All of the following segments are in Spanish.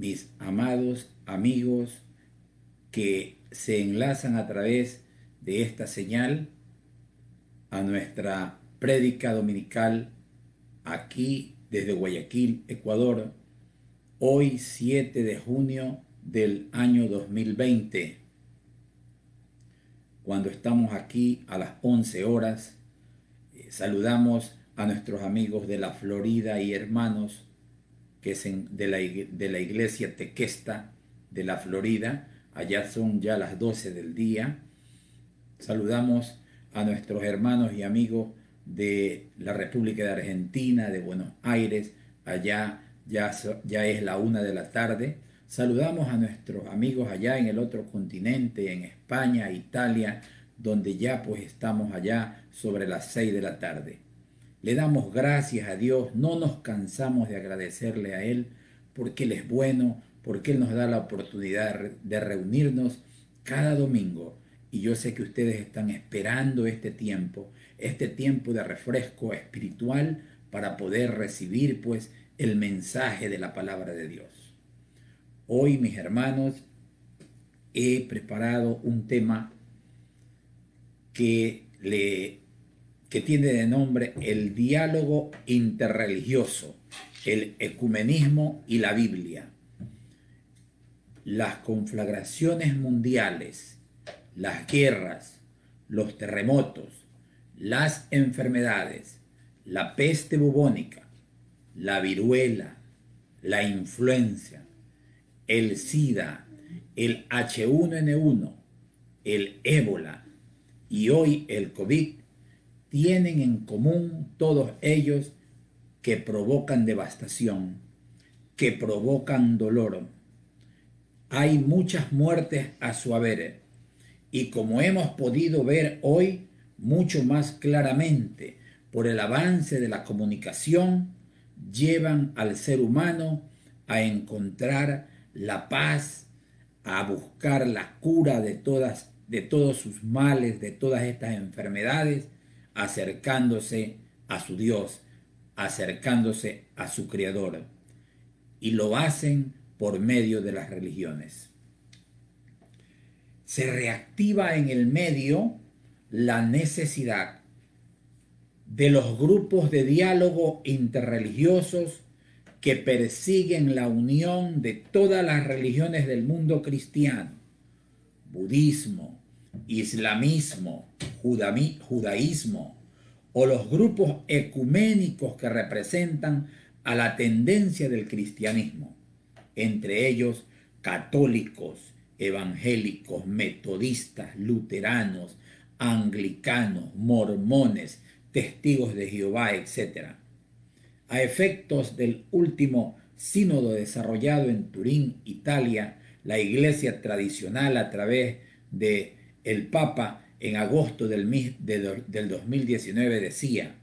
mis amados amigos que se enlazan a través de esta señal a nuestra prédica dominical aquí desde Guayaquil, Ecuador, hoy 7 de junio del año 2020, cuando estamos aquí a las 11 horas. Saludamos a nuestros amigos de la Florida y hermanos que es de la iglesia Tequesta de la Florida. Allá son ya las 12 del día. Saludamos a nuestros hermanos y amigos de la República de Argentina, de Buenos Aires. Allá ya es la 1 de la tarde. Saludamos a nuestros amigos allá en el otro continente, en España, Italia, donde ya pues estamos allá sobre las 6 de la tarde. Le damos gracias a Dios, no nos cansamos de agradecerle a Él, porque Él es bueno, porque Él nos da la oportunidad de reunirnos cada domingo. Y yo sé que ustedes están esperando este tiempo de refresco espiritual para poder recibir pues el mensaje de la palabra de Dios. Hoy, mis hermanos, he preparado un tema que tiene de nombre el diálogo interreligioso, el ecumenismo y la Biblia. Las conflagraciones mundiales, las guerras, los terremotos, las enfermedades, la peste bubónica, la viruela, la influenza, el SIDA, el H1N1, el ébola y hoy el COVID tienen en común todos ellos que provocan devastación, que provocan dolor. Hay muchas muertes a su haber y como hemos podido ver hoy mucho más claramente por el avance de la comunicación, llevan al ser humano a encontrar la paz, a buscar la cura de todos sus males, de todas estas enfermedades, acercándose a su Dios, acercándose a su Creador. Y lo hacen por medio de las religiones. Se reactiva en el medio la necesidad de los grupos de diálogo interreligiosos que persiguen la unión de todas las religiones del mundo cristiano, budismo, islamismo, judaísmo, o los grupos ecuménicos que representan a la tendencia del cristianismo, entre ellos católicos, evangélicos, metodistas, luteranos, anglicanos, mormones, testigos de Jehová, etc. A efectos del último sínodo desarrollado en Turín, Italia, la iglesia tradicional a través de el Papa en agosto del 2019 decía: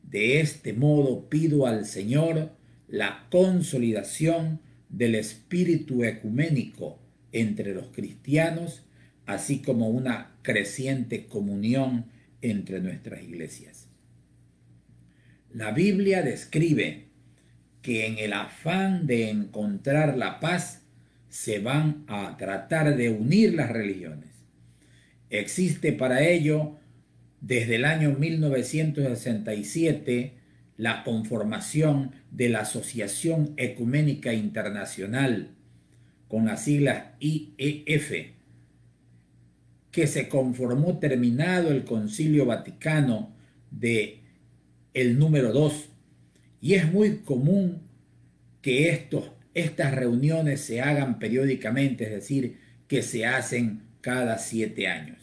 de este modo pido al Señor la consolidación del espíritu ecuménico entre los cristianos, así como una creciente comunión entre nuestras iglesias. La Biblia describe que en el afán de encontrar la paz se van a tratar de unir las religiones. Existe para ello, desde el año 1967, la conformación de la Asociación Ecuménica Internacional, con las siglas IEF, que se conformó terminado el Concilio Vaticano el número 2, y es muy común que estas reuniones se hagan periódicamente, es decir, que se hacen cada 7 años.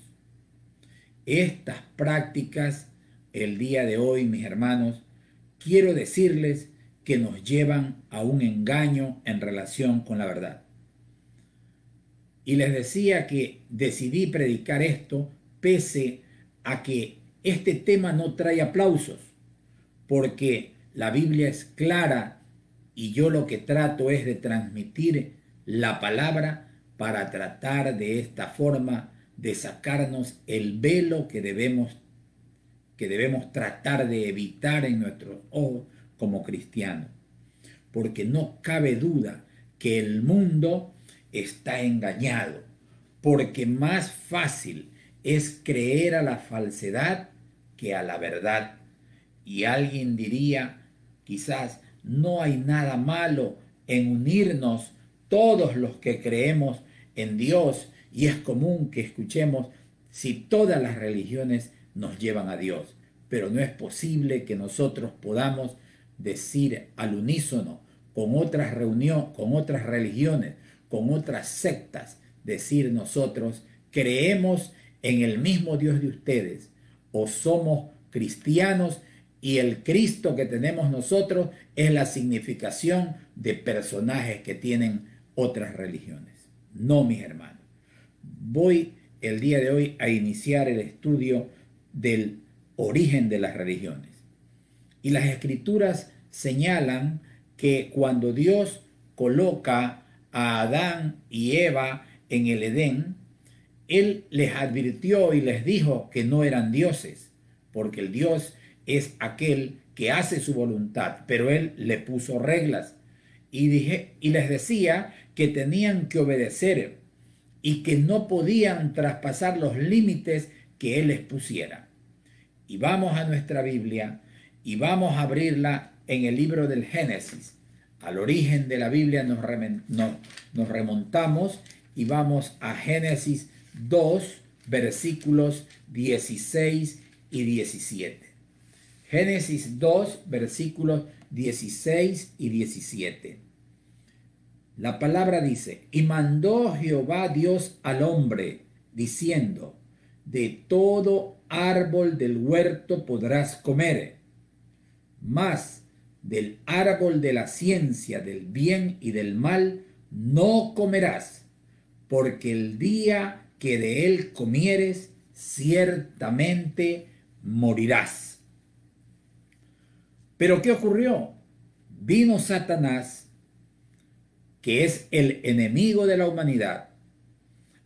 Estas prácticas, el día de hoy, mis hermanos, quiero decirles que nos llevan a un engaño en relación con la verdad. Y les decía que decidí predicar esto pese a que este tema no trae aplausos, porque la Biblia es clara y yo lo que trato es de transmitir la palabra para tratar de esta forma de sacarnos el velo que debemos tratar de evitar en nuestros ojos como cristianos. Porque no cabe duda que el mundo está engañado, porque más fácil es creer a la falsedad que a la verdad. Y alguien diría, quizás no hay nada malo en unirnos todos los que creemos en Dios, y es común que escuchemos si todas las religiones nos llevan a Dios, pero no es posible que nosotros podamos decir al unísono con otras reuniones, con otras religiones, con otras sectas, decir nosotros creemos en el mismo Dios de ustedes, o somos cristianos y el Cristo que tenemos nosotros es la significación de personajes que tienen otras religiones. No, mis hermanos. Voy el día de hoy a iniciar el estudio del origen de las religiones. Y las escrituras señalan que cuando Dios coloca a Adán y Eva en el Edén, Él les advirtió y les dijo que no eran dioses, porque el Dios es aquel que hace su voluntad, pero Él le puso reglas y les decía que tenían que obedecer y que no podían traspasar los límites que Él les pusiera. Y vamos a nuestra Biblia y vamos a abrirla en el libro del Génesis. Al origen de la Biblia nos remontamos y vamos a Génesis 2, versículos 16 y 17. Génesis 2, versículos 16 y 17. La palabra dice, y mandó Jehová Dios al hombre, diciendo, de todo árbol del huerto podrás comer, mas del árbol de la ciencia del bien y del mal no comerás, porque el día que de él comieres, ciertamente morirás. Pero ¿qué ocurrió? Vino Satanás, que es el enemigo de la humanidad,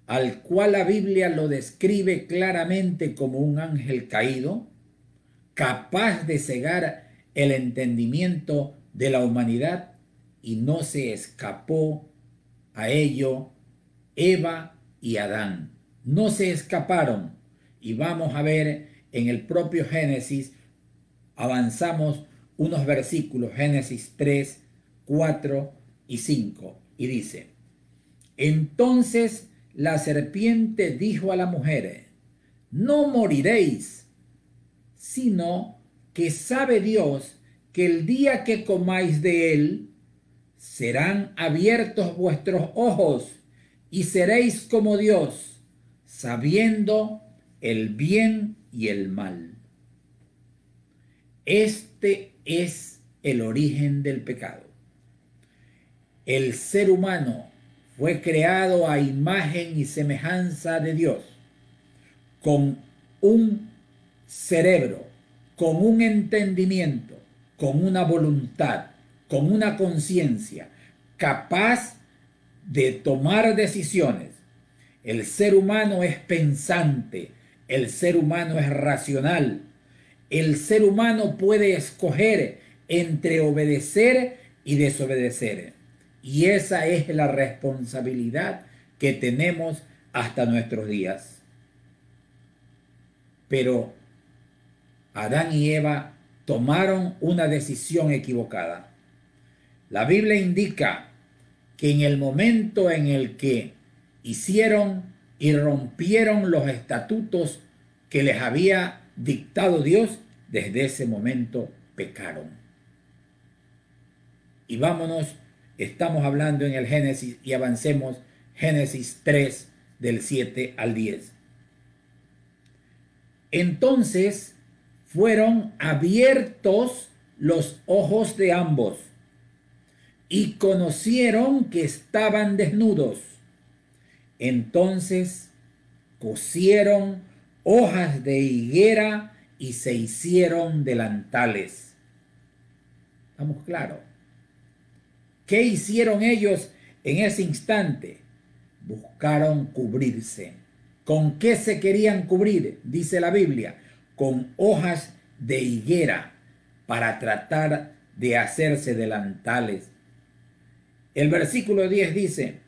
al cual la Biblia lo describe claramente como un ángel caído, capaz de cegar el entendimiento de la humanidad, y no se escapó a ello Eva y Adán. No se escaparon. Y vamos a ver en el propio Génesis, avanzamos unos versículos, Génesis 3, 4 y 5, y dice, entonces la serpiente dijo a la mujer, no moriréis, sino que sabe Dios que el día que comáis de él, serán abiertos vuestros ojos y seréis como Dios, sabiendo el bien y el mal. Este es el origen del pecado. El ser humano fue creado a imagen y semejanza de Dios, con un cerebro, con un entendimiento, con una voluntad, con una conciencia, capaz de tomar decisiones. El ser humano es pensante, el ser humano es racional, el ser humano puede escoger entre obedecer y desobedecer. Y esa es la responsabilidad que tenemos hasta nuestros días. Pero Adán y Eva tomaron una decisión equivocada. La Biblia indica que en el momento en el que hicieron y rompieron los estatutos que les había dictado Dios, desde ese momento pecaron. Y vámonos, estamos hablando en el Génesis y avancemos Génesis 3 del 7 al 10. Entonces fueron abiertos los ojos de ambos y conocieron que estaban desnudos. Entonces cosieron hojas de higuera y se hicieron delantales. ¿Estamos claros? ¿Qué hicieron ellos en ese instante? Buscaron cubrirse. ¿Con qué se querían cubrir? Dice la Biblia, con hojas de higuera para tratar de hacerse delantales. El versículo 10 dice,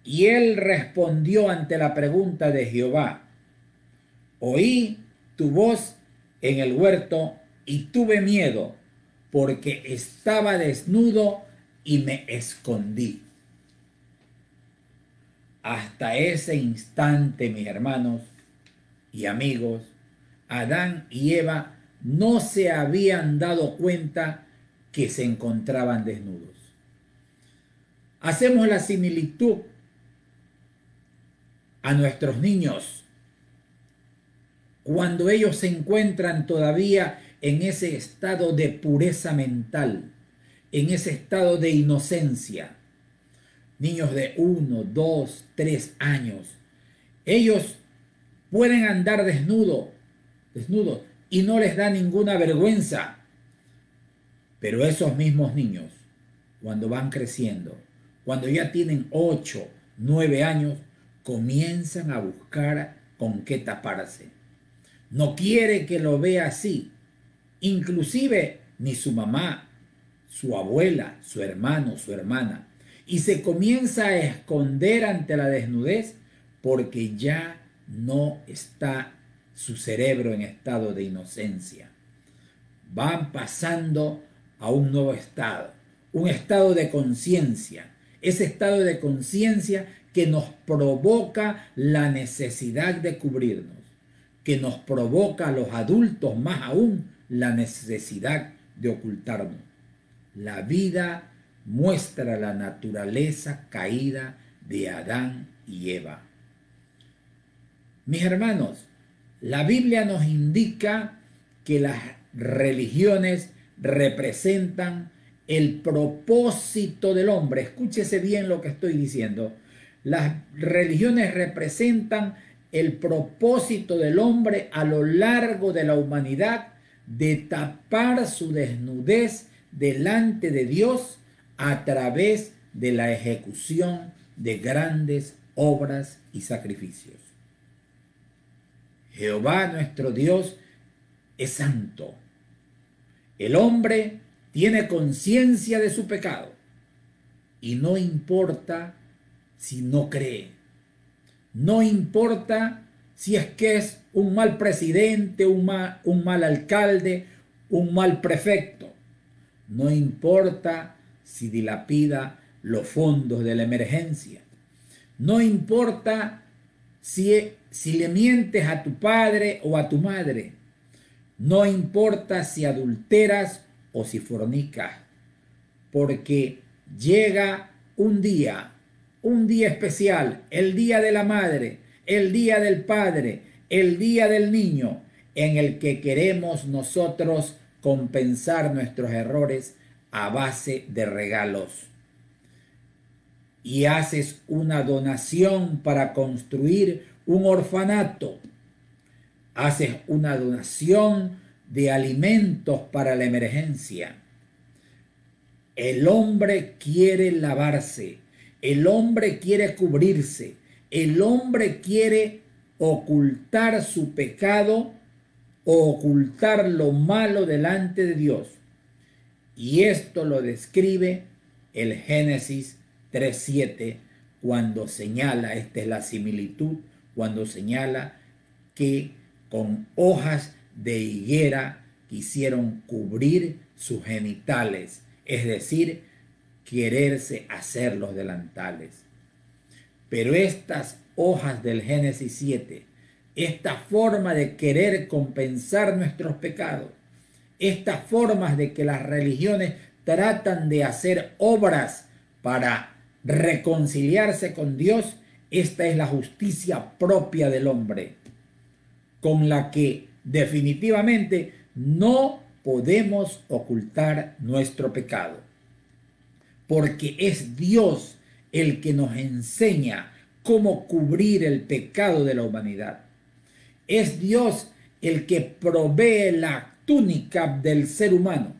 y él respondió ante la pregunta de Jehová, oí tu voz en el huerto y tuve miedo, porque estaba desnudo y me escondí. Hasta ese instante, mis hermanos y amigos, Adán y Eva no se habían dado cuenta que se encontraban desnudos. Hacemos la similitud a nuestros niños cuando ellos se encuentran todavía en ese estado de pureza mental, en ese estado de inocencia. Niños de 1, 2, 3 años. Ellos pueden andar desnudos y no les da ninguna vergüenza. Pero esos mismos niños, cuando van creciendo, cuando ya tienen 8, 9 años, comienzan a buscar con qué taparse. No quiere que lo vea así. Inclusive ni su mamá, su abuela, su hermano, su hermana. Y se comienza a esconder ante la desnudez porque ya no está su cerebro en estado de inocencia. Van pasando a un nuevo estado, un estado de conciencia. Ese estado de conciencia que nos provoca la necesidad de cubrirnos, que nos provoca a los adultos más aún la necesidad de ocultarnos. La vida muestra la naturaleza caída de Adán y Eva. Mis hermanos, la Biblia nos indica que las religiones representan el propósito del hombre. Escúchese bien lo que estoy diciendo. Las religiones representan el propósito del hombre a lo largo de la humanidad de tapar su desnudez delante de Dios a través de la ejecución de grandes obras y sacrificios. Jehová nuestro Dios es santo. El hombre tiene conciencia de su pecado y no importa si no cree. No importa si es que es un mal presidente, un mal alcalde, un mal prefecto. No importa si dilapida los fondos de la emergencia. No importa si le mientes a tu padre o a tu madre. No importa si adulteras o si fornicas. Porque llega un día especial, el día de la madre, el día del padre, el día del niño, en el que queremos nosotros compensar nuestros errores a base de regalos. Y haces una donación para construir un orfanato. Haces una donación de alimentos para la emergencia. El hombre quiere lavarse. El hombre quiere cubrirse. El hombre quiere ocultar su pecado o ocultar lo malo delante de Dios. Y esto lo describe el Génesis 3:7 cuando señala, esta es la similitud, cuando señala que con hojas de higuera quisieron cubrir sus genitales, es decir, quererse hacer los delantales. Pero estas hojas del Génesis 7, esta forma de querer compensar nuestros pecados, estas formas de que las religiones tratan de hacer obras para reconciliarse con Dios, esta es la justicia propia del hombre, con la que definitivamente no podemos ocultar nuestro pecado, porque es Dios el que nos enseña cómo cubrir el pecado de la humanidad. Es Dios el que provee la túnica del ser humano.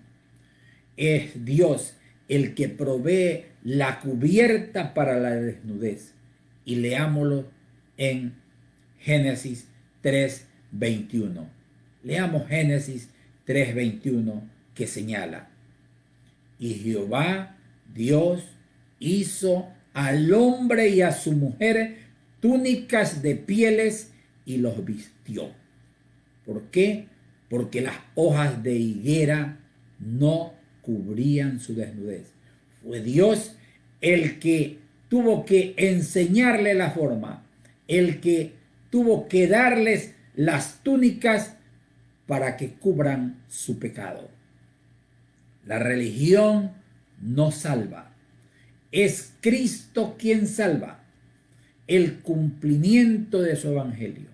Es Dios el que provee la cubierta para la desnudez. Y leámoslo en Génesis 3:21. Leamos Génesis 3:21 que señala: y Jehová Dios hizo al hombre y a su mujer túnicas de pieles y los vistió. ¿Por qué? Porque las hojas de higuera no cubrían su desnudez. Fue Dios el que tuvo que enseñarle la forma, el que tuvo que darles las túnicas para que cubran su pecado. La religión no salva. Es Cristo quien salva. El cumplimiento de su evangelio,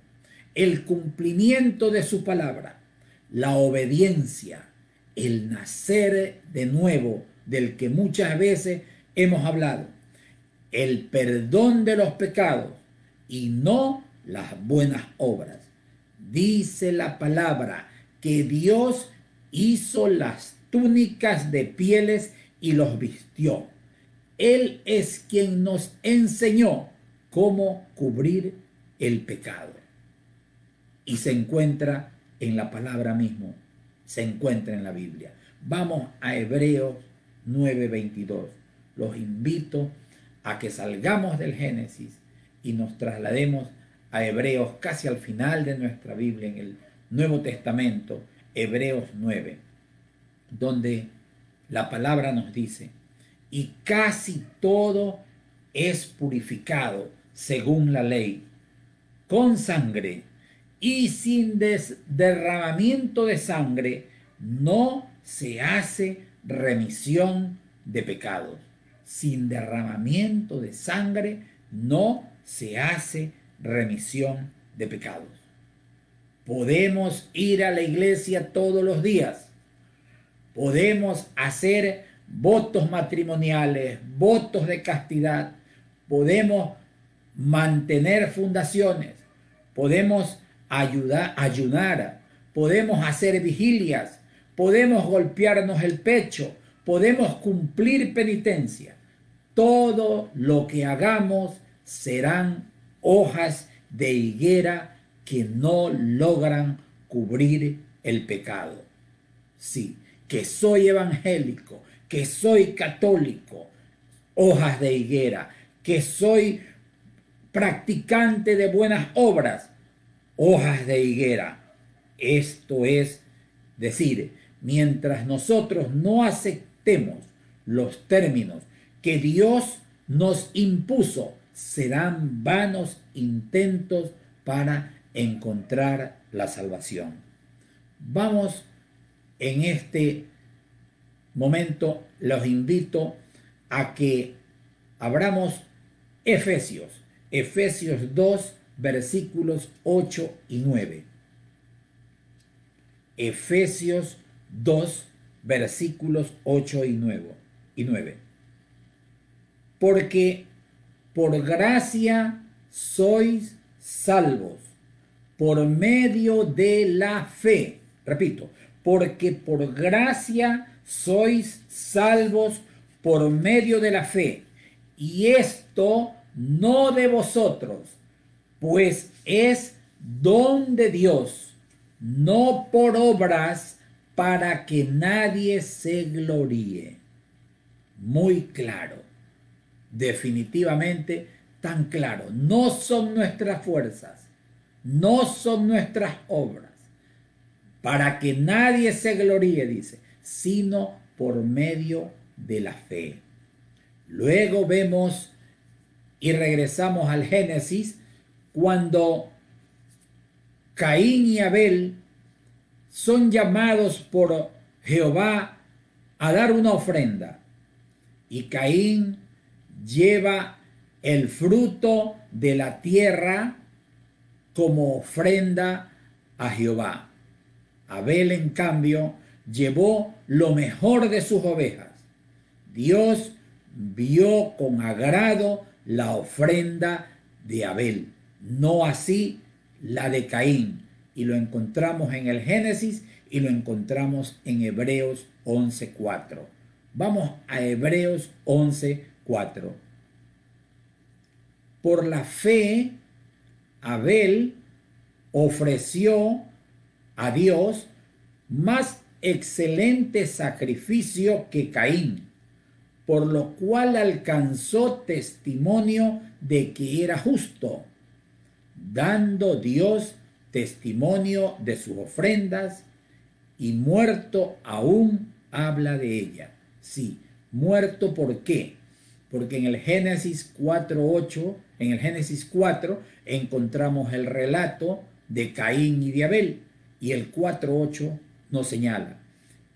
el cumplimiento de su palabra, la obediencia, el nacer de nuevo del que muchas veces hemos hablado, el perdón de los pecados y no las buenas obras. Dice la palabra que Dios hizo las túnicas de pieles y los vistió. Él es quien nos enseñó cómo cubrir el pecado. Y se encuentra en la palabra mismo, se encuentra en la Biblia. Vamos a Hebreos 9:22. Los invito a que salgamos del Génesis y nos traslademos a Hebreos, casi al final de nuestra Biblia, en el Nuevo Testamento, Hebreos 9, donde la palabra nos dice: y casi todo es purificado según la ley, con sangre, y sin derramamiento de sangre no se hace remisión de pecados. Sin derramamiento de sangre no se hace remisión de pecados. Podemos ir a la iglesia todos los días. Podemos hacer votos matrimoniales, votos de castidad. Podemos mantener fundaciones. Podemos ayunar. Podemos hacer vigilias. Podemos golpearnos el pecho. Podemos cumplir penitencia. Todo lo que hagamos serán hojas de higuera que no logran cubrir el pecado. Sí, que soy evangélico, que soy católico, hojas de higuera, que soy practicante de buenas obras, hojas de higuera. Esto es decir, mientras nosotros no aceptemos los términos que Dios nos impuso, serán vanos intentos para encontrar la salvación. Vamos en este momento, los invito a que abramos Efesios 2, versículos 8 y 9. Efesios 2, versículos 8 y 9. Porque por gracia sois salvos por medio de la fe. Repito, porque por gracia sois salvos por medio de la fe. Y esto no de vosotros, pues es don de Dios, no por obras, para que nadie se gloríe. Muy claro, definitivamente tan claro. No son nuestras fuerzas, no son nuestras obras, para que nadie se gloríe, dice, sino por medio de la fe. Luego vemos y regresamos al Génesis, cuando Caín y Abel son llamados por Jehová a dar una ofrenda. Y Caín lleva el fruto de la tierra como ofrenda a Jehová. Abel, en cambio, llevó lo mejor de sus ovejas. Dios vio con agrado la ofrenda de Abel, no así la de Caín. Y lo encontramos en el Génesis y lo encontramos en Hebreos 11:4. Vamos a Hebreos 11:4. Por la fe, Abel ofreció a Dios más excelente sacrificio que Caín, por lo cual alcanzó testimonio de que era justo, dando Dios testimonio de sus ofrendas, y muerto aún habla de ella. Sí, muerto, ¿por qué? Porque en el Génesis 4:8, en el Génesis 4 encontramos el relato de Caín y de Abel, y el 4:8 nos señala: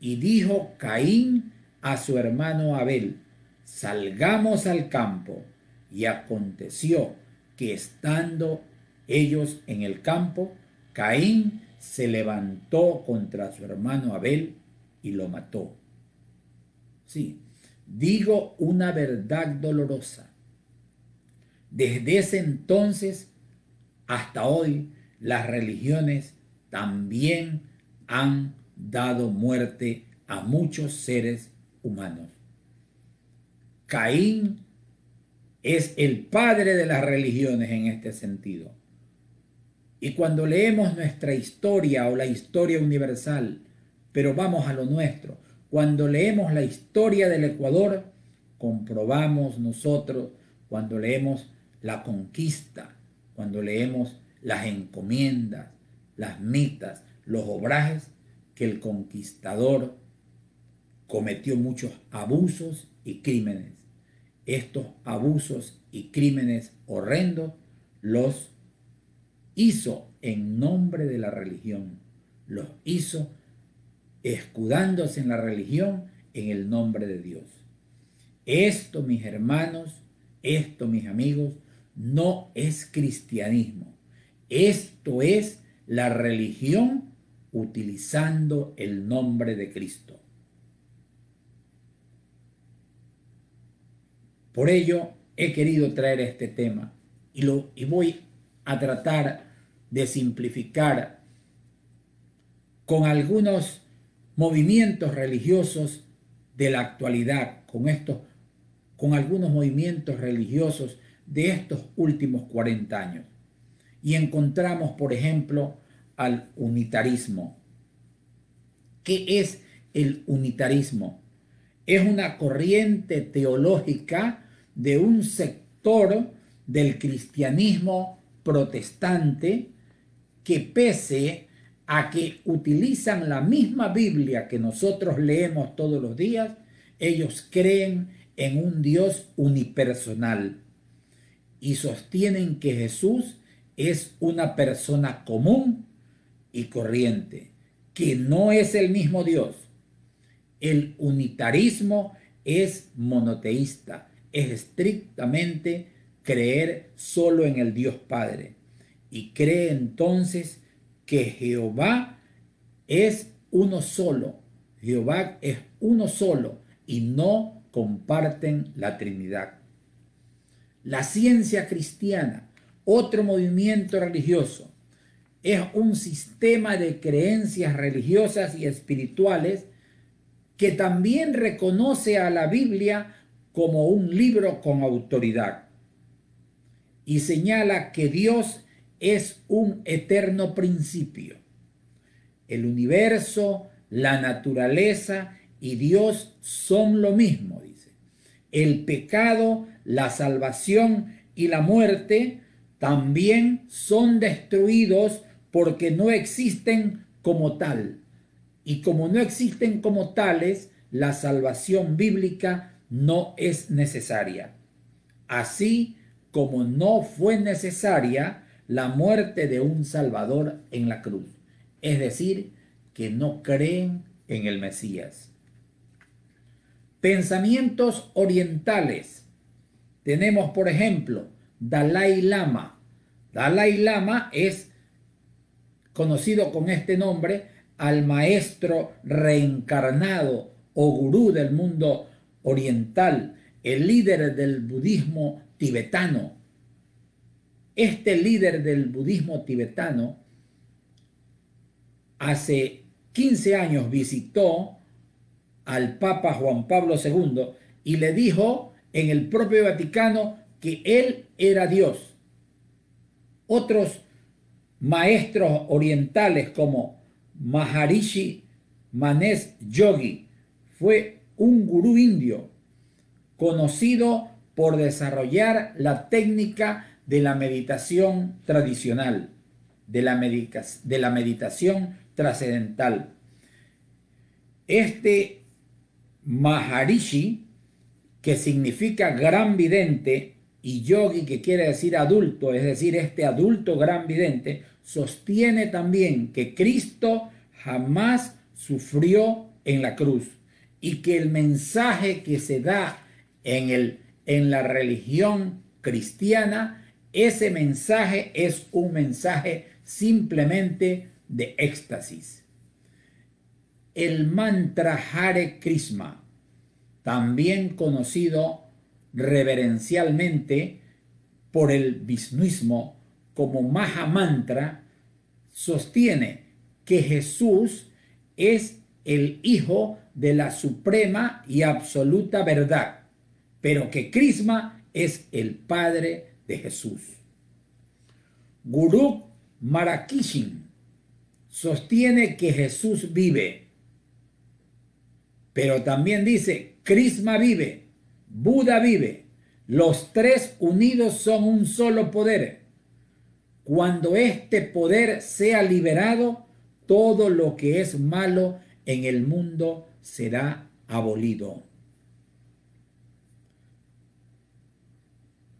y dijo Caín a su hermano Abel: salgamos al campo. Y aconteció que estando ellos en el campo, Caín se levantó contra su hermano Abel y lo mató. Sí, digo una verdad dolorosa. Desde ese entonces hasta hoy, las religiones también han dado muerte a muchos seres humanos. Caín es el padre de las religiones en este sentido. Y cuando leemos nuestra historia o la historia universal, pero vamos a lo nuestro, cuando leemos la historia del Ecuador, comprobamos nosotros, cuando leemos la conquista, cuando leemos las encomiendas, las mitas, los obrajes, que el conquistador cometió muchos abusos y crímenes. Estos abusos y crímenes horrendos los hizo en nombre de la religión, los hizo escudándose en la religión en el nombre de Dios. Esto, mis hermanos, esto, mis amigos, no es cristianismo. Esto es la religión utilizando el nombre de Cristo. Por ello he querido traer este tema y voy a tratar de simplificar con algunos movimientos religiosos de la actualidad, con algunos movimientos religiosos de estos últimos 40 años. Y encontramos, por ejemplo, al unitarismo. ¿Qué es el unitarismo? Es una corriente teológica de un sector del cristianismo protestante que, pese a que utilizan la misma Biblia que nosotros leemos todos los días, ellos creen en un Dios unipersonal y sostienen que Jesús es una persona común y corriente, que no es el mismo Dios. El unitarismo es monoteísta, es estrictamente creer solo en el Dios Padre, y cree entonces que Jehová es uno solo. Jehová es uno solo y no comparten la Trinidad. La ciencia cristiana, otro movimiento religioso, es un sistema de creencias religiosas y espirituales que también reconoce a la Biblia como un libro con autoridad y señala que Dios es un eterno principio. El universo, la naturaleza y Dios son lo mismo, dice. El pecado, la salvación y la muerte también son destruidos porque no existen como tal. Y como no existen como tales, la salvación bíblica no es necesaria. Así como no fue necesaria la muerte de un Salvador en la cruz. Es decir, que no creen en el Mesías. Pensamientos orientales. Tenemos, por ejemplo, Dalai Lama. Dalai Lama es conocido con este nombre al maestro reencarnado o gurú del mundo oriental, el líder del budismo tibetano. Este líder del budismo tibetano hace 15 años visitó al Papa Juan Pablo II y le dijo en el propio Vaticano que él era Dios. Otros maestros orientales como Maharishi Mahesh Yogi fue un gurú indio, conocido por desarrollar la técnica de la meditación tradicional, de la meditación trascendental. Este Maharishi, que significa gran vidente, y yogi, que quiere decir adulto, es decir, este adulto gran vidente, sostiene también que Cristo jamás sufrió en la cruz y que el mensaje que se da en la religión cristiana, ese mensaje es un mensaje simplemente de éxtasis. El mantra Hare Krishna, también conocido reverencialmente por el Vishnuismo como Maha Mantra, sostiene que Jesús es el Hijo de la suprema y absoluta verdad, pero que Krishna es el Padre de Jesús. Guru Marakishin sostiene que Jesús vive, pero también dice Krishna vive, Buda vive, los tres unidos son un solo poder. Cuando este poder sea liberado, todo lo que es malo en el mundo será abolido.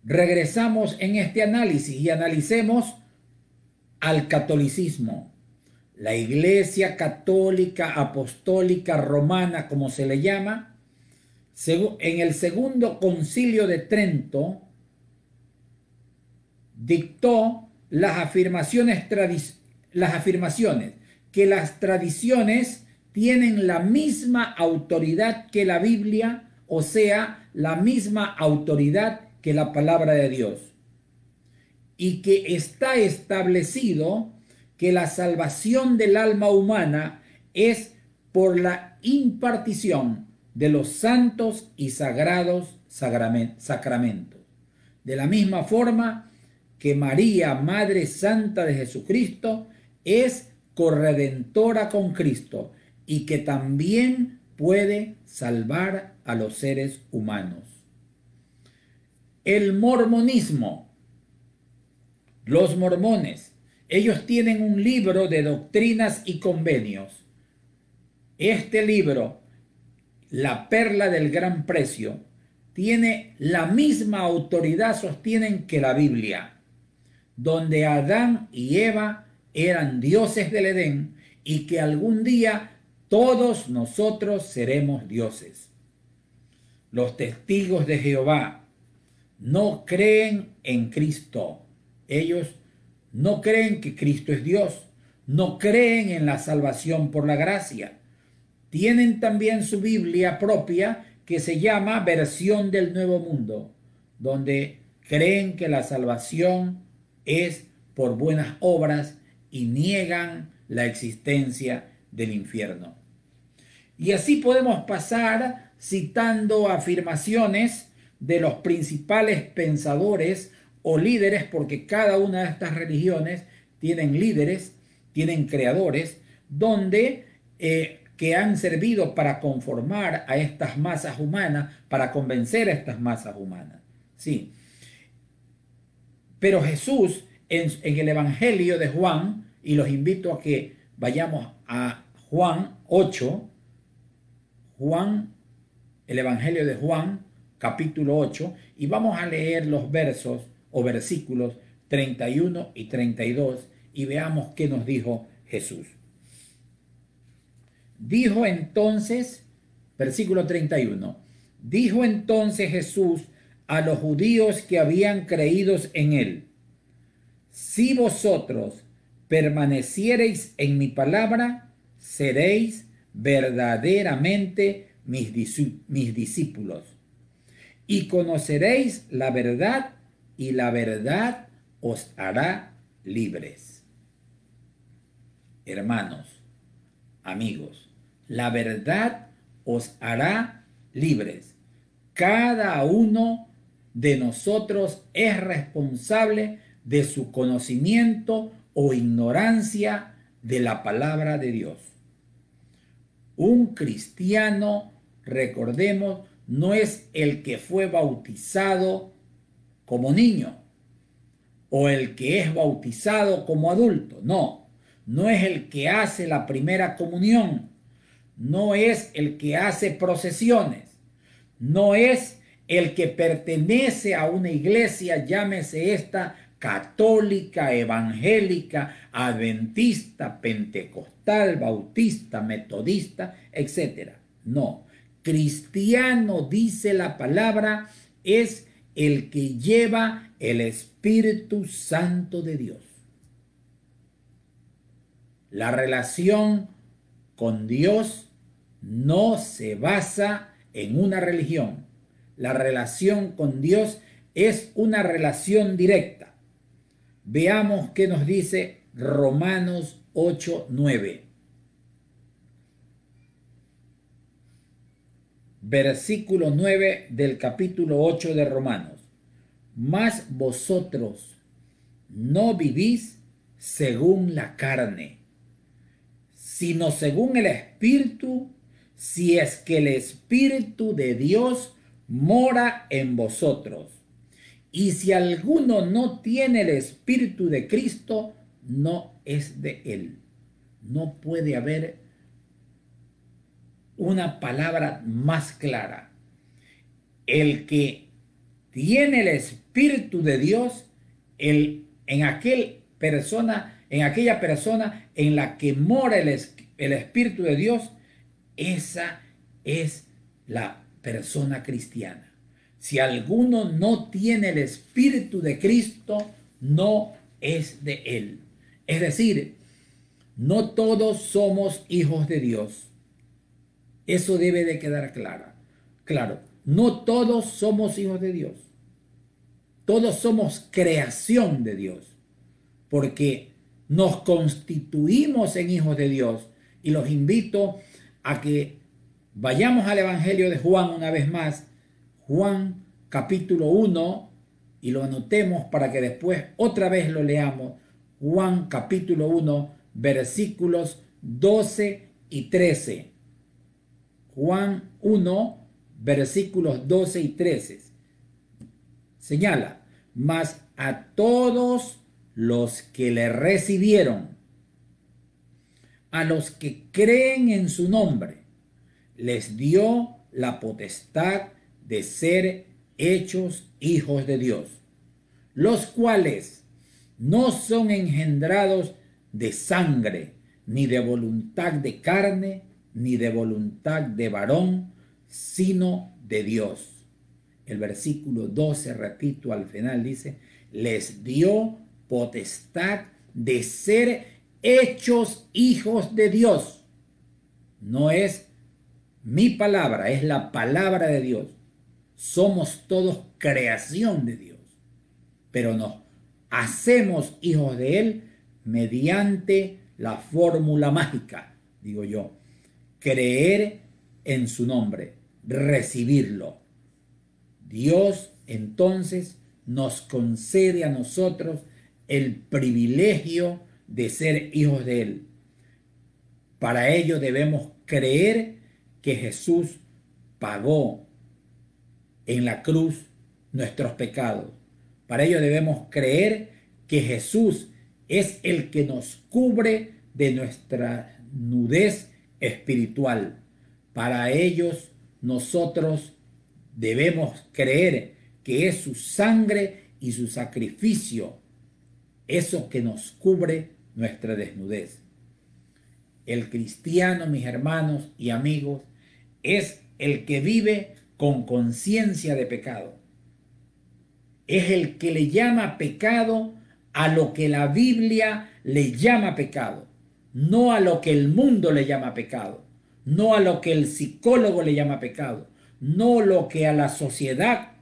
Regresamos en este análisis y analicemos al catolicismo. La Iglesia Católica Apostólica Romana, como se le llama, en el Segundo Concilio de Trento, dictó las afirmaciones que las tradiciones tienen la misma autoridad que la Biblia, o sea, la misma autoridad que la palabra de Dios, y que está establecido que la salvación del alma humana es por la impartición de los santos y sagrados sacramentos. De la misma forma que María, Madre Santa de Jesucristo, es corredentora con Cristo y que también puede salvar a los seres humanos. El mormonismo, los mormones, ellos tienen un libro de doctrinas y convenios. Este libro, La Perla del Gran Precio, tiene la misma autoridad, sostienen, que la Biblia, donde Adán y Eva eran dioses del Edén y que algún día todos nosotros seremos dioses. Los testigos de Jehová no creen en Cristo. Ellos no creen que Cristo es Dios, no creen en la salvación por la gracia. Tienen también su Biblia propia que se llama Versión del Nuevo Mundo, donde creen que la salvación es por buenas obras y niegan la existencia del infierno. Y así podemos pasar citando afirmaciones de los principales pensadores o líderes, porque cada una de estas religiones tienen líderes, tienen creadores, donde que han servido para conformar a estas masas humanas, para convencer a estas masas humanas. Sí. Pero Jesús, en el Evangelio de Juan, y los invito a que vayamos a Juan 8, el Evangelio de Juan, capítulo 8, y vamos a leer los versos o versículos 31 y 32 y veamos qué nos dijo Jesús. Dijo entonces, versículo 31, dijo entonces Jesús a los judíos que habían creído en él: si vosotros permaneciereis en mi palabra, seréis verdaderamente mis discípulos, y conoceréis la verdad, y la verdad os hará libres. Hermanos, amigos, la verdad os hará libres. Cada uno de nosotros es responsable de su conocimiento o ignorancia de la palabra de Dios. Un cristiano, recordemos, no es el que fue bautizado como niño o el que es bautizado como adulto. No, no es el que hace la primera comunión, no es el que hace procesiones, no es el que pertenece a una iglesia, llámese esta católica, evangélica, adventista, pentecostal, bautista, metodista, etc. No, cristiano, dice la palabra, es el que lleva el Espíritu Santo de Dios. La relación con Dios no se basa en una religión. La relación con Dios es una relación directa. Veamos qué nos dice Romanos 8:9. Versículo 9 del capítulo 8 de Romanos. Mas vosotros no vivís según la carne, sino según el Espíritu, si es que el Espíritu de Dios mora en vosotros. Y si alguno no tiene el Espíritu de Cristo, no es de él. No puede haber una palabra más clara. El que tiene el Espíritu de Dios, en aquella persona en la que mora el Espíritu de Dios, esa es la persona cristiana. Si alguno no tiene el Espíritu de Cristo, no es de él. Es decir, no todos somos hijos de Dios. Eso debe de quedar claro. Claro, no todos somos hijos de Dios. Todos somos creación de Dios, porque nos constituimos en hijos de Dios. Y los invito a que vayamos al Evangelio de Juan una vez más, Juan capítulo 1, y lo anotemos para que después otra vez lo leamos. Juan capítulo 1, versículos 12 y 13. Juan 1, versículos 12 y 13. Señala, mas a todos los que le recibieron, a los que creen en su nombre, les dio la potestad de ser hechos hijos de Dios, los cuales no son engendrados de sangre, ni de voluntad de carne, ni de voluntad de varón, sino de Dios. El versículo 12, repito, al final dice, les dio potestad de ser hechos hijos de Dios. No es mi palabra, es la palabra de Dios. Somos todos creación de Dios, pero nos hacemos hijos de Él mediante la fórmula mágica, digo yo, creer en su nombre, recibirlo. Dios entonces nos concede a nosotros el privilegio de ser hijos de Él. Para ello debemos creer que Jesús pagó en la cruz nuestros pecados. Para ello debemos creer que Jesús es el que nos cubre de nuestra nudez espiritual. Para ellos nosotros debemos creer que es su sangre y su sacrificio eso que nos cubre nuestra desnudez. El cristiano, mis hermanos y amigos, es el que vive con conciencia de pecado. Es el que le llama pecado a lo que la Biblia le llama pecado, no a lo que el mundo le llama pecado, no a lo que el psicólogo le llama pecado, no lo que a la sociedad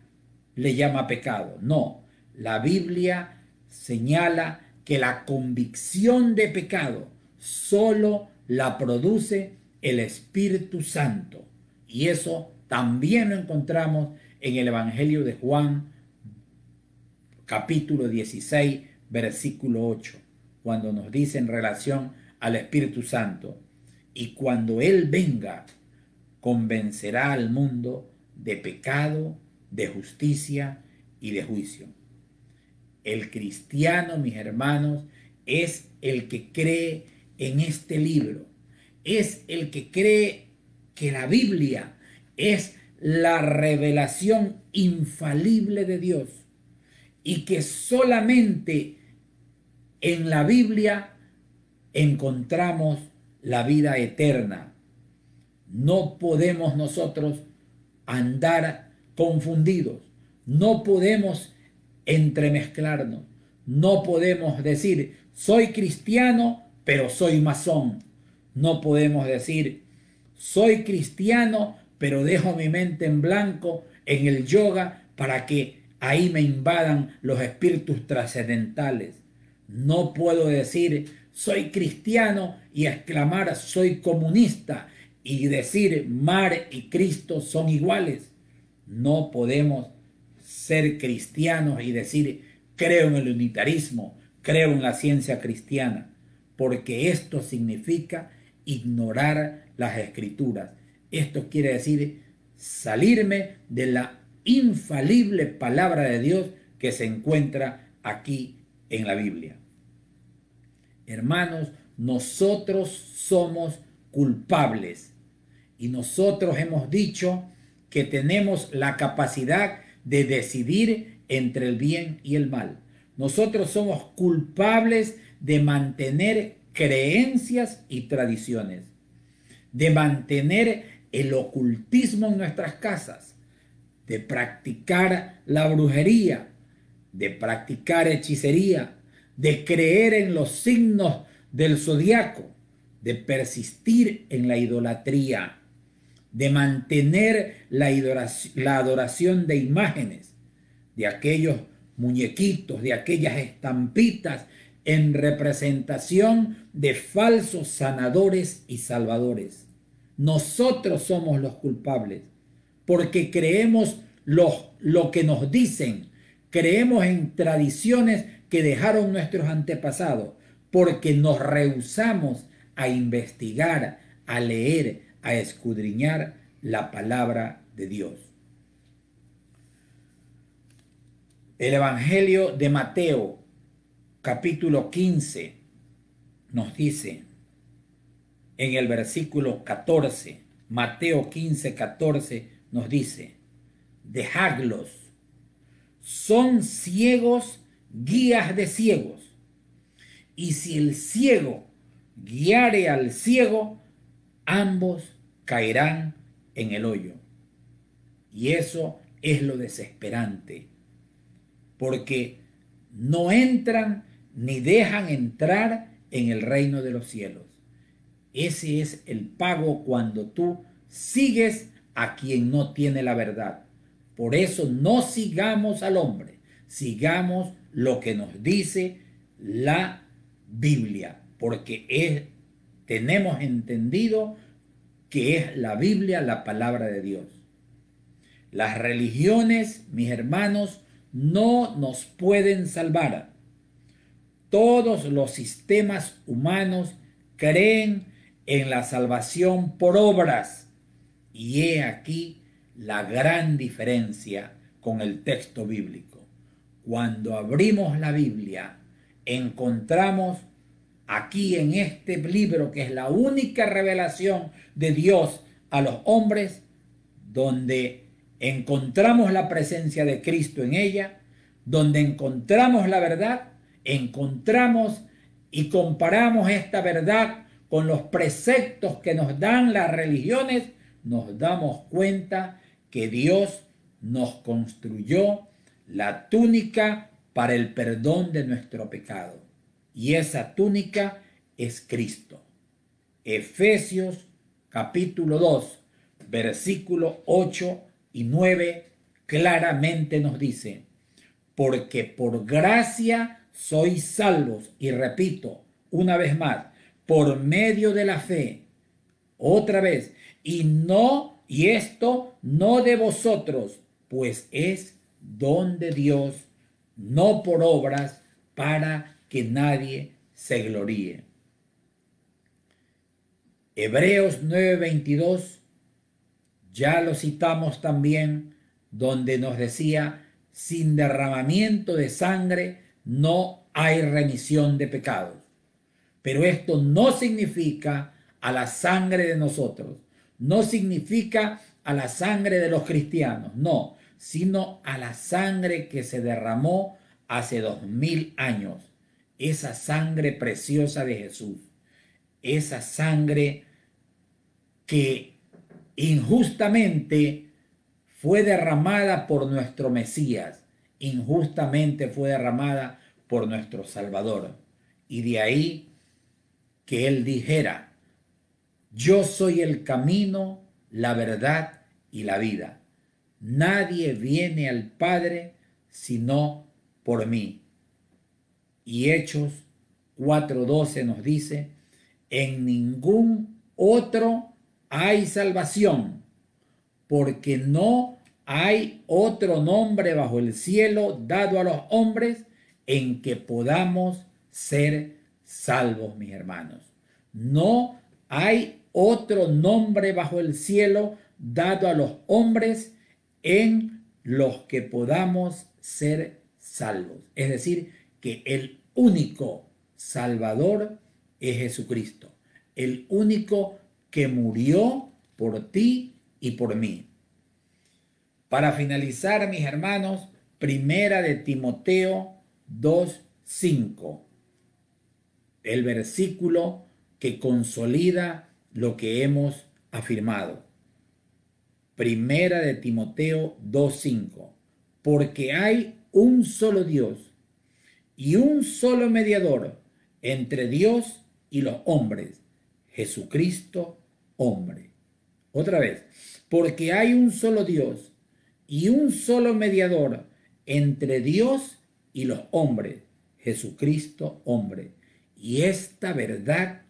le llama pecado. No, la Biblia señala que la convicción de pecado solo la produce el Espíritu Santo. Y eso también lo encontramos en el Evangelio de Juan, capítulo 16, versículo 8, cuando nos dice en relación al Espíritu Santo: y cuando Él venga, convencerá al mundo de pecado, de justicia y de juicio. El cristiano, mis hermanos, es el que cree en este libro. Es el que cree que la Biblia es la revelación infalible de Dios y que solamente en la Biblia encontramos la vida eterna. No podemos nosotros andar confundidos, no podemos entremezclarnos, no podemos decir soy cristiano pero soy masón, no podemos decir soy cristiano pero dejo mi mente en blanco en el yoga para que ahí me invadan los espíritus trascendentales. No puedo decir soy cristiano y exclamar soy comunista y decir mar y Cristo son iguales. No podemos ser cristianos y decir creo en el unitarismo, creo en la ciencia cristiana, porque esto significa ignorar las escrituras. Esto quiere decir salirme de la infalible palabra de Dios que se encuentra aquí en la Biblia. Hermanos, nosotros somos culpables y nosotros hemos dicho que tenemos la capacidad de decidir entre el bien y el mal. Nosotros somos culpables de mantener creencias y tradiciones, de mantener el ocultismo en nuestras casas, de practicar la brujería, de practicar hechicería, de creer en los signos del zodiaco, de persistir en la idolatría, de mantener la adoración de imágenes, de aquellos muñequitos, de aquellas estampitas en representación de falsos sanadores y salvadores. Nosotros somos los culpables porque creemos lo que nos dicen, creemos en tradiciones que dejaron nuestros antepasados, porque nos rehusamos a investigar, a leer, a escudriñar la palabra de Dios. El Evangelio de Mateo, capítulo 15, nos dice en el versículo 14, Mateo 15, 14, nos dice, dejadlos, son ciegos, guías de ciegos, y si el ciego guiare al ciego, ambos caerán en el hoyo. Y eso es lo desesperante, porque no entran ni dejan entrar en el reino de los cielos. Ese es el pago cuando tú sigues a quien no tiene la verdad. Por eso no sigamos al hombre, sigamos lo que nos dice la Biblia, porque tenemos entendido que es la Biblia la palabra de Dios. Las religiones, mis hermanos, no nos pueden salvar. Todos los sistemas humanos creen en la salvación por obras. Y he aquí la gran diferencia con el texto bíblico. Cuando abrimos la Biblia, encontramos aquí en este libro, que es la única revelación de Dios a los hombres, donde encontramos la presencia de Cristo en ella, donde encontramos la verdad, encontramos y comparamos esta verdad con los preceptos que nos dan las religiones, nos damos cuenta que Dios nos construyó la túnica para el perdón de nuestro pecado. Y esa túnica es Cristo. Efesios capítulo 2, versículo 8 y 9 claramente nos dice, porque por gracia sois salvos, y repito una vez más, por medio de la fe, otra vez, y esto no de vosotros, pues es don de Dios, no por obras, para que nadie se gloríe. Hebreos 9:22 Ya lo citamos también, donde nos decía, sin derramamiento de sangre no hay remisión de pecados. Pero esto no significa a la sangre de nosotros, no significa a la sangre de los cristianos, no, sino a la sangre que se derramó hace 2000 años, esa sangre preciosa de Jesús, esa sangre que injustamente fue derramada por nuestro Mesías, injustamente fue derramada por nuestro Salvador. Y de ahí que Él dijera, yo soy el camino, la verdad y la vida. Nadie viene al Padre sino por mí. Y Hechos 4:12 nos dice, en ningún otro hay salvación, porque no hay otro nombre bajo el cielo dado a los hombres en que podamos ser salvos, mis hermanos. No hay otro nombre bajo el cielo dado a los hombres en los que podamos ser salvos. Es decir, que el único Salvador es Jesucristo, el único que murió por ti y por mí. Para finalizar, mis hermanos, primera de Timoteo 2:5, el versículo que consolida lo que hemos afirmado. Primera de Timoteo 2:5, porque hay un solo Dios y un solo mediador entre Dios y los hombres, Jesucristo, hombre. Otra vez, porque hay un solo Dios y un solo mediador entre Dios y los hombres, Jesucristo, hombre. Y esta verdad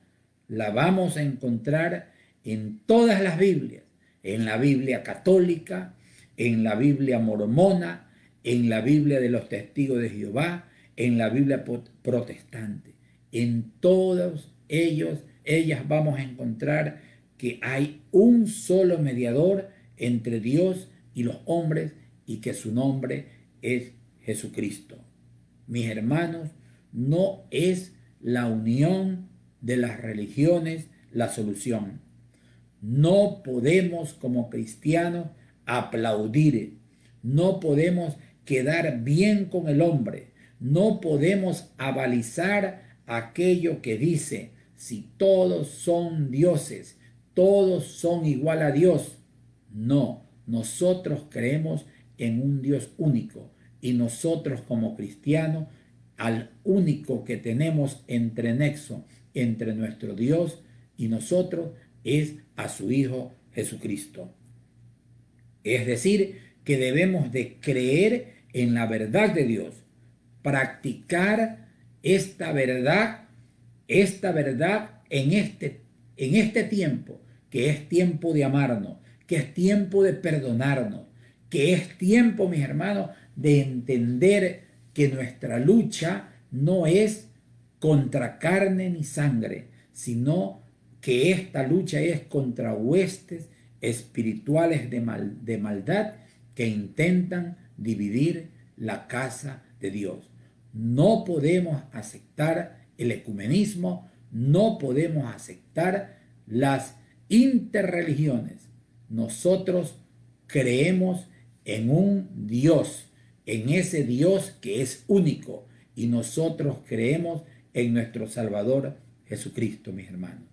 la vamos a encontrar en todas las Biblias, en la Biblia católica, en la Biblia mormona, en la Biblia de los testigos de Jehová, en la Biblia protestante. En todos ellas vamos a encontrar que hay un solo mediador entre Dios y los hombres y que su nombre es Jesucristo. Mis hermanos, no es la unión de las religiones la solución. No podemos como cristianos aplaudir, no podemos quedar bien con el hombre, no podemos avalizar aquello que dice, si todos son dioses, todos son igual a Dios. No, nosotros creemos en un Dios único y nosotros como cristianos al único que tenemos entre nexo entre nuestro Dios y nosotros es a su Hijo Jesucristo. Es decir, que debemos de creer en la verdad de Dios, practicar esta verdad en este tiempo, que es tiempo de amarnos, que es tiempo de perdonarnos, que es tiempo, mis hermanos, de entender que nuestra lucha no es contra carne ni sangre, sino que esta lucha es contra huestes espirituales de maldad que intentan dividir la casa de Dios. No podemos aceptar el ecumenismo, no podemos aceptar las interreligiones. Nosotros creemos en un Dios, en ese Dios que es único, y nosotros creemos en nuestro Salvador Jesucristo, mis hermanos.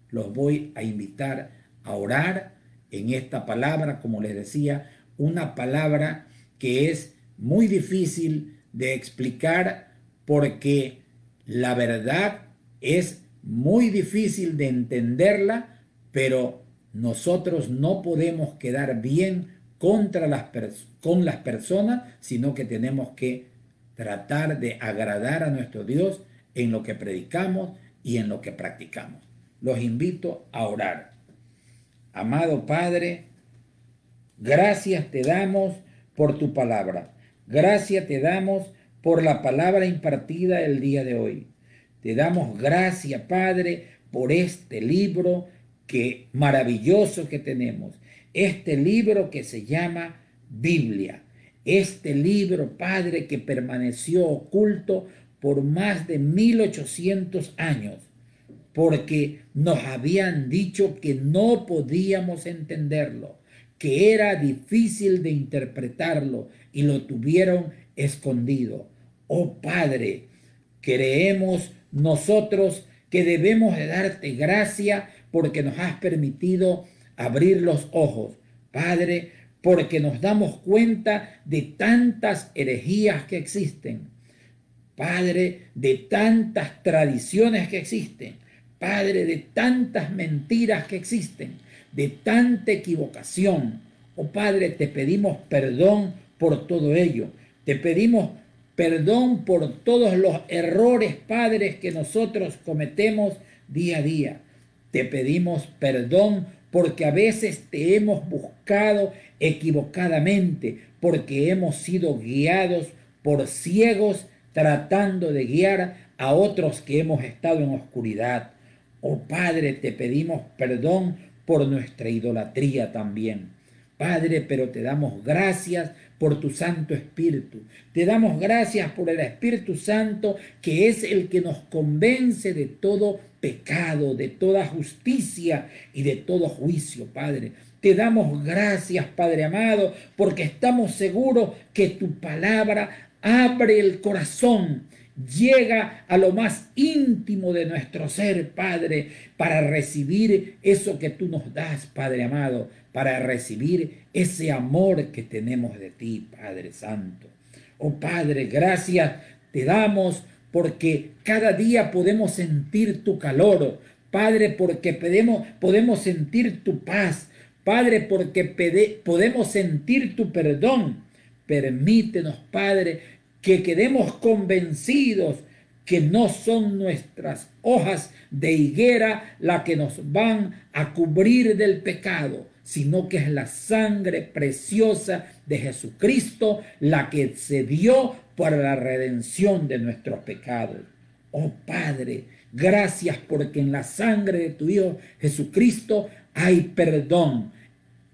Los voy a invitar a orar en esta palabra, como les decía, una palabra que es muy difícil de explicar porque la verdad es muy difícil de entenderla, pero nosotros no podemos quedar bien con las personas, sino que tenemos que tratar de agradar a nuestro Dios en lo que predicamos y en lo que practicamos. Los invito a orar. Amado Padre, gracias te damos por tu palabra. Gracias te damos por la palabra impartida el día de hoy. Te damos gracias, Padre, por este libro maravilloso que tenemos. este libro que se llama Biblia. Este libro, Padre, que permaneció oculto por más de 1800 años, porque nos habían dicho que no podíamos entenderlo, que era difícil de interpretarlo y lo tuvieron escondido. Oh Padre, creemos nosotros que debemos de darte gracia porque nos has permitido abrir los ojos, Padre, porque nos damos cuenta de tantas herejías que existen, Padre, de tantas tradiciones que existen, Padre, de tantas mentiras que existen, de tanta equivocación. Oh Padre, te pedimos perdón por todo ello. Te pedimos perdón por todos los errores, Padre, que nosotros cometemos día a día. Te pedimos perdón porque a veces te hemos buscado equivocadamente, porque hemos sido guiados por ciegos tratando de guiar a otros que hemos estado en oscuridad. Oh Padre, te pedimos perdón por nuestra idolatría también. Padre, pero te damos gracias por tu Santo Espíritu. Te damos gracias por el Espíritu Santo, que es el que nos convence de todo pecado, de toda justicia y de todo juicio, Padre. Te damos gracias, Padre amado, porque estamos seguros que tu palabra abre el corazón, llega a lo más íntimo de nuestro ser, Padre, para recibir eso que tú nos das, Padre amado, para recibir ese amor que tenemos de ti, Padre Santo. Oh Padre, gracias te damos porque cada día podemos sentir tu calor, Padre, porque podemos sentir tu paz, Padre, porque podemos sentir tu perdón. Permítenos, Padre, que quedemos convencidos que no son nuestras hojas de higuera las que nos van a cubrir del pecado, sino que es la sangre preciosa de Jesucristo la que se dio para la redención de nuestros pecados. Oh Padre, gracias porque en la sangre de tu Hijo Jesucristo hay perdón.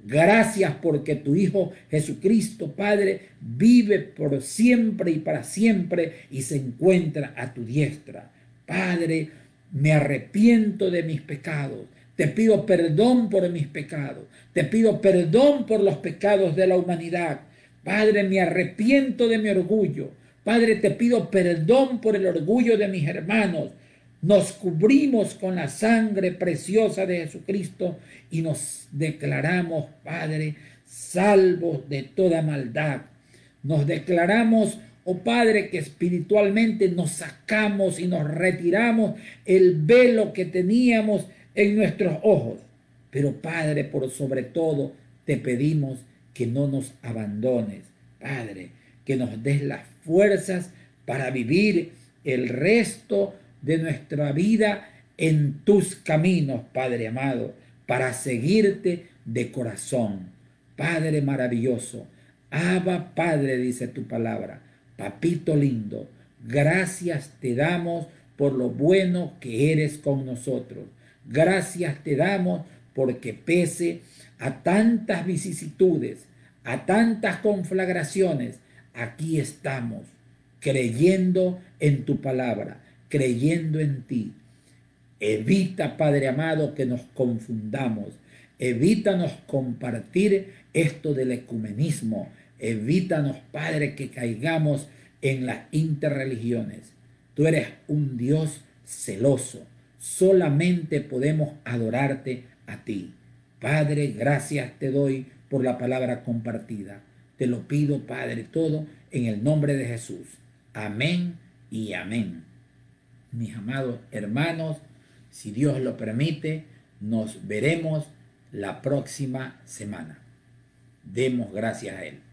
Gracias porque tu Hijo Jesucristo, Padre, vive por siempre y para siempre y se encuentra a tu diestra. Padre, me arrepiento de mis pecados. Te pido perdón por mis pecados. Te pido perdón por los pecados de la humanidad. Padre, me arrepiento de mi orgullo. Padre, te pido perdón por el orgullo de mis hermanos. Nos cubrimos con la sangre preciosa de Jesucristo y nos declaramos, Padre, salvos de toda maldad. Nos declaramos, oh Padre, que espiritualmente nos sacamos y nos retiramos el velo que teníamos en nuestros ojos. Pero Padre, por sobre todo, te pedimos que no nos abandones, Padre, que nos des las fuerzas para vivir el resto de nuestra vida en tus caminos, Padre amado, para seguirte de corazón. Padre maravilloso, Abba Padre, dice tu palabra, papito lindo, gracias te damos por lo bueno que eres con nosotros. Gracias te damos porque pese a tantas vicisitudes, a tantas conflagraciones, aquí estamos creyendo en tu palabra, creyendo en ti. Evita, Padre amado, que nos confundamos. Evítanos compartir esto del ecumenismo. Evítanos, Padre, que caigamos en las interreligiones. Tú eres un Dios celoso. Solamente podemos adorarte a ti. Padre, gracias te doy por la palabra compartida. Te lo pido, Padre, todo en el nombre de Jesús. Amén y amén. Mis amados hermanos, si Dios lo permite, nos veremos la próxima semana. Demos gracias a Él.